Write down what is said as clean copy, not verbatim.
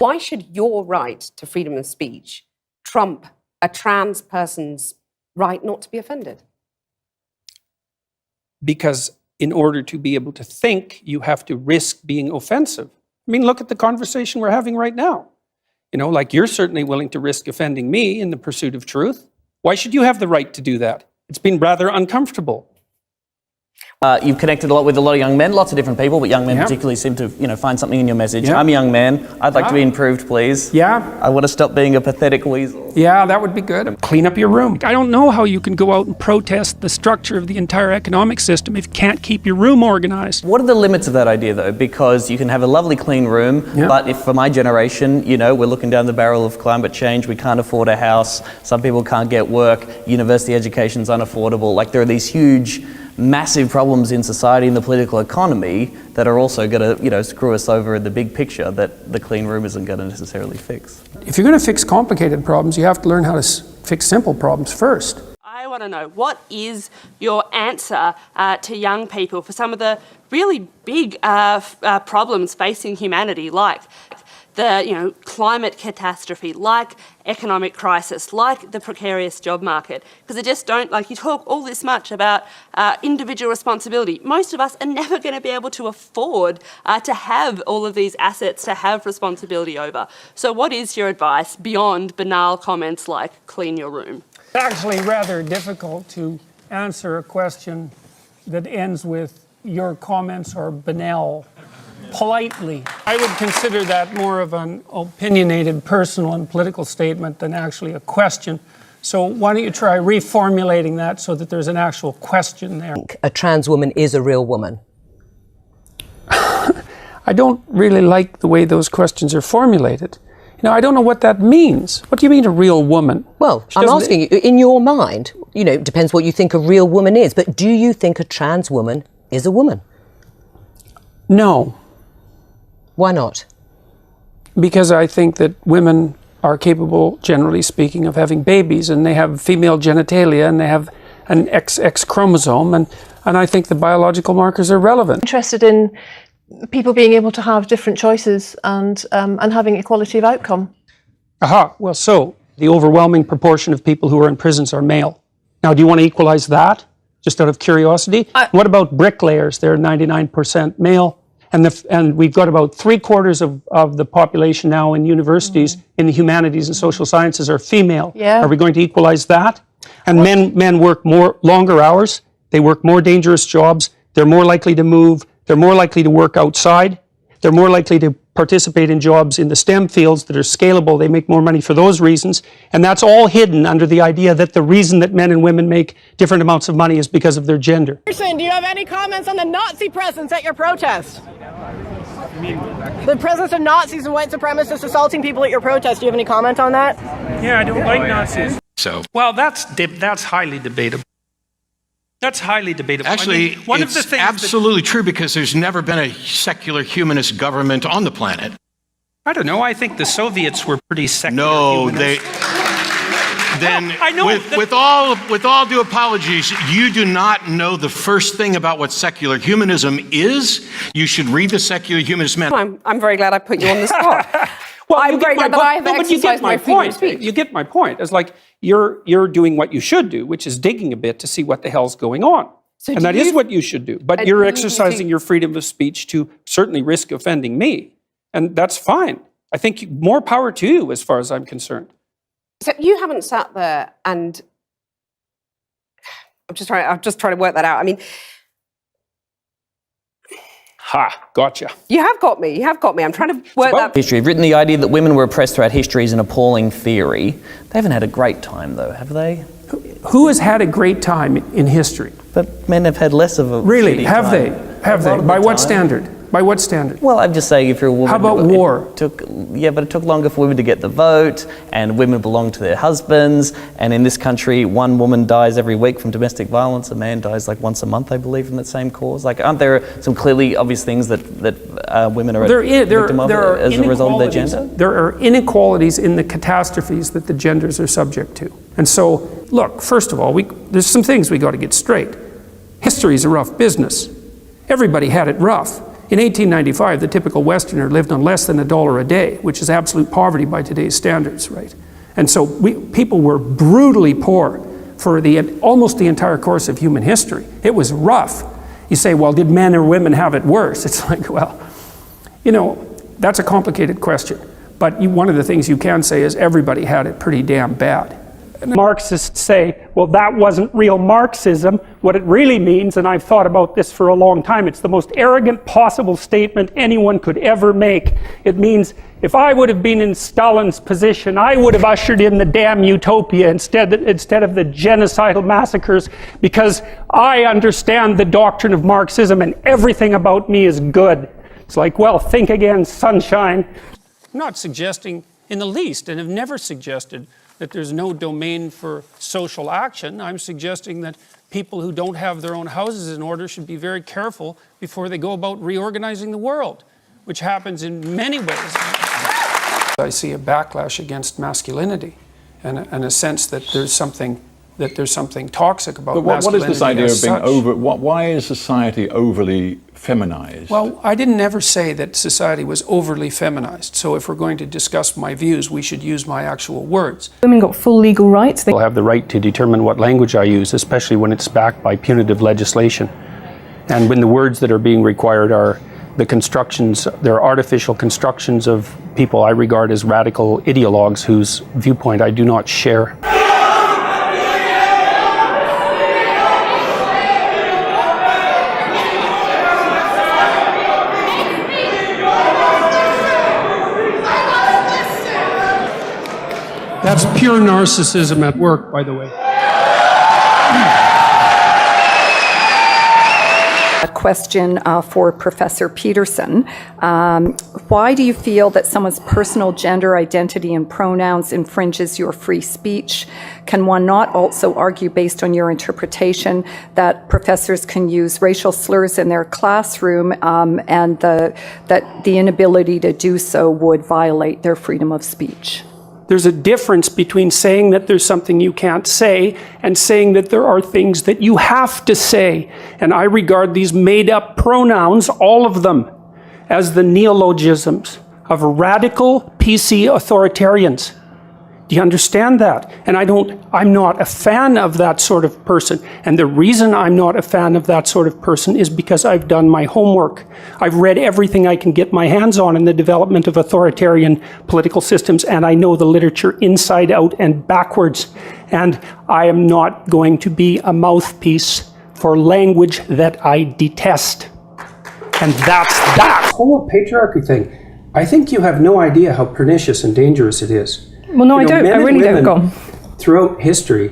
Why should your right to freedom of speech trump a trans person's right not to be offended? Because in order to be able to think, you have to risk being offensive. I mean, look at the conversation we're having right now. You know, like you're certainly willing to risk offending me in the pursuit of truth. Why should you have the right to do that? It's been rather uncomfortable. You've connected a lot with a lot of young men, lots of different people, but young men particularly seem to, find something in your message. I'm a young man. I'd like to be improved, please. I want to stop being a pathetic weasel. That would be good. Clean up your room. I don't know how you can go out and protest the structure of the entire economic system if you can't keep your room organized. What are the limits of that idea, though? Because you can have a lovely clean room, but if for my generation, we're looking down the barrel of climate change, we can't afford a house, some people can't get work, university education's unaffordable. Like, there are these huge, massive problems in society and the political economy that are also going to, screw us over in the big picture that the clean room isn't going to necessarily fix. If you're going to fix complicated problems, you have to learn how to fix simple problems first. I want to know, what is your answer to young people for some of the really big problems facing humanity, like the climate catastrophe, like economic crisis, like the precarious job market? Because I just don't, you talk all this much about individual responsibility. Most of us are never going to be able to afford to have all of these assets to have responsibility over. So what is your advice beyond banal comments like clean your room? It's actually rather difficult to answer a question that ends with your comments are banal. Politely. I would consider that more of an opinionated personal and political statement than actually a question. So why don't you try reformulating that so that there's an actual question there? A trans woman is a real woman. I don't really like the way those questions are formulated. I don't know what that means. What do you mean a real woman? Well, I'm asking you, in your mind, it depends what you think a real woman is, but do you think a trans woman is a woman? No. Why not? Because I think that women are capable, generally speaking, of having babies, and they have female genitalia, and they have an XX chromosome, and I think the biological markers are relevant. Interested in people being able to have different choices and having equality of outcome. Well, so the overwhelming proportion of people who are in prisons are male. Now, do you want to equalize that, just out of curiosity? What about bricklayers? They're 99% male. And we've got about 3/4 of the population now in universities in the humanities and social sciences are female. Are we going to equalize that? And men work longer hours. They work more dangerous jobs. They're more likely to move. They're more likely to work outside. They're more likely to participate in jobs in the STEM fields that are scalable. They make more money for those reasons. And that's all hidden under the idea that the reason that men and women make different amounts of money is because of their gender. Peterson, do you have any comments on the Nazi presence at your protest? The presence of Nazis and white supremacists assaulting people at your protest. Do you have any comment on that? I don't like Nazis. Well, that's highly debatable. That's highly debatable. Actually, it's absolutely true, because there's never been a secular humanist government on the planet. I don't know. I think the Soviets were pretty secular. No, humanists. I know. With all due apologies, you do not know the first thing about what secular humanism is. You should read the Secular Humanist Man. I'm very glad I put you on the spot. Well, I'm very glad that I have exercised my freedom of speech. You get my point. It's like you're doing what you should do, which is digging a bit to see what the hell's going on. And that is what you should do. But you're exercising your freedom of speech to certainly risk offending me. And that's fine. I think more power to you as far as I'm concerned. So you haven't sat there and I'm just trying to work that out. I mean, gotcha. You have got me. I'm trying to work that. History. You've written the idea that women were oppressed throughout history is an appalling theory. They haven't had a great time, though, have they? Who has had a great time in history? But men have had less of a Really? Have time. they? Have they? By what standard? By what standard? Well, I'm just saying, if you're a woman... How about war? But it took longer for women to get the vote, and women belong to their husbands, and in this country, one woman dies every week from domestic violence, a man dies once a month, I believe, from that same cause. Aren't there some clearly obvious things that women are victim of as a result of their gender? There are inequalities in the catastrophes that the genders are subject to. And so, look, first of all, there's some things we got to get straight. History is a rough business. Everybody had it rough. in 1895, the typical Westerner lived on less than $1 a day, which is absolute poverty by today's standards, right? And so people were brutally poor for almost the entire course of human history. It was rough. You say, well, did men or women have it worse? It's like, well, you know, that's a complicated question. But one of the things you can say is everybody had it pretty damn bad. Marxists say, well, that wasn't real Marxism. What it really means, and I've thought about this for a long time, it's the most arrogant possible statement anyone could ever make. It means, if I would have been in Stalin's position, I would have ushered in the damn utopia instead of the genocidal massacres, because I understand the doctrine of Marxism and everything about me is good. It's like, well, think again, sunshine. I'm not suggesting in the least, and have never suggested, that there's no domain for social action. I'm suggesting that people who don't have their own houses in order should be very careful before they go about reorganizing the world, which happens in many ways. I see a backlash against masculinity and a sense that there's something toxic about masculinity. What is this idea of being over? Why is society overly feminized? Well, I didn't ever say that society was overly feminized. So if we're going to discuss my views, we should use my actual words. Women got full legal rights. They have the right to determine what language I use, especially when it's backed by punitive legislation. And when the words that are being required are the constructions, they're artificial constructions of people I regard as radical ideologues whose viewpoint I do not share. That's pure narcissism at work, by the way. A question for Professor Peterson. Why do you feel that someone's personal gender identity and pronouns infringes your free speech? Can one not also argue, based on your interpretation, that professors can use racial slurs in their classroom and that the inability to do so would violate their freedom of speech? There's a difference between saying that there's something you can't say and saying that there are things that you have to say. And I regard these made-up pronouns, all of them, as the neologisms of radical PC authoritarians. Do you understand that? And I'm not a fan of that sort of person. And the reason I'm not a fan of that sort of person is because I've done my homework. I've read everything I can get my hands on in the development of authoritarian political systems, and I know the literature inside out and backwards. And I am not going to be a mouthpiece for language that I detest. And that's that. The whole patriarchy thing, I think you have no idea how pernicious and dangerous it is. Well, no, I don't. I really don't. Go on. Throughout history,